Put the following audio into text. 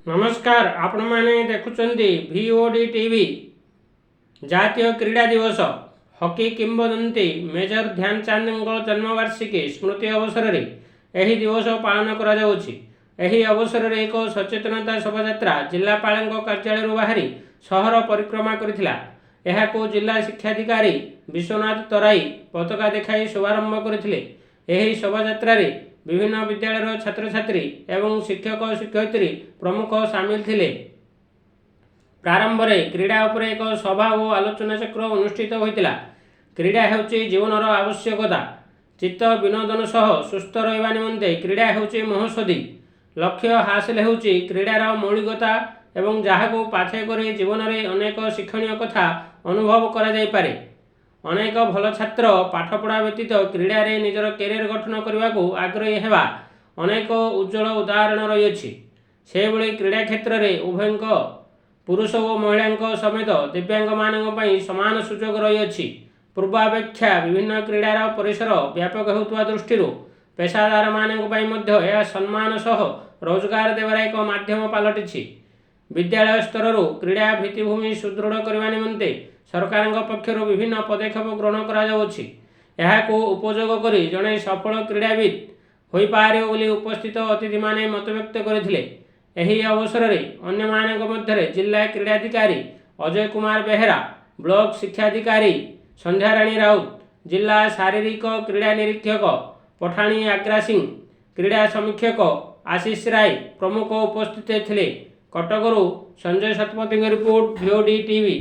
नमस्कार आपण मैंने देखुंट VOD TV जातीय क्रीड़ा दिवस हॉकी किंवदंती मेजर ध्यानचंद जन्मवार्षिकी स्मृति अवसर में यह दिवस पालन कर अवसर में एक सचेतनता शोभा जिलापाल कार्यालय बाहरी सहर परिक्रमा कर जिला शिक्षाधिकारी विश्वनाथ तराई पताका देखाई शुभारंभ करते शोभा विभिन्न विद्यालय छात्र छात्री एवं शिक्षक शिक्षयित्री प्रमुख सामिल थे। प्रारंभ में क्रीड़ा उपर एक सभा और आलोचना चक्र अनुष्ठित होता। क्रीड़ा हेउची जीवनर आवश्यकता। चित्त विनोदन सह सुस्थ रहिबा निमंते क्रीड़ा हेउची महौषधि। लक्ष्य हासिल हेउची क्रीडार मौलिकता एवं जहाको पाथेय करी जीवन में अनेक शिक्षणीय कथा अनुभव करा जाय पारे। अनेक भल छात्र पाठपढ़ा व्यतीत क्रीड़ा रे निजर कैरियर गठन करने को आग्रही हेबा अनेक उज्जवल उदाहरण रही। से भली क्रीड़ा क्षेत्र में उभय पुरुष और महिला समेत दिव्यांग मानी सामान सुजोग रही। पूर्वापेक्षा विभिन्न क्रीडार परिसर व्यापक होता दृष्टि पेशादार मानी सम्मान सह रोजगार देवार एक माध्यम पलटि। विद्यालय स्तर क्रीड़ा भित्तिभूमि सुदृढ़ करने निमंते सरकार पक्षर विभिन्न पदक्षेप ग्रहण कर उपयोग कर जड़े सफल क्रीड़ाविद हो पारे बोली उपस्थित अतिथि माने मत व्यक्त करथिले। एही अवसर में अन्य मानक मध्य जिला क्रीड़ाधिकारी अजय कुमार बेहेरा, ब्लॉक शिक्षाधिकारी संध्याराणी राउत, जिला शारीरिक क्रीड़ा निरीक्षक पठाणी आग्रा सिंह, क्रीड़ा समीक्षक आशीष राय प्रमुख उपस्थित थे। कटकरू Sanjay Satapathy report VOD TV।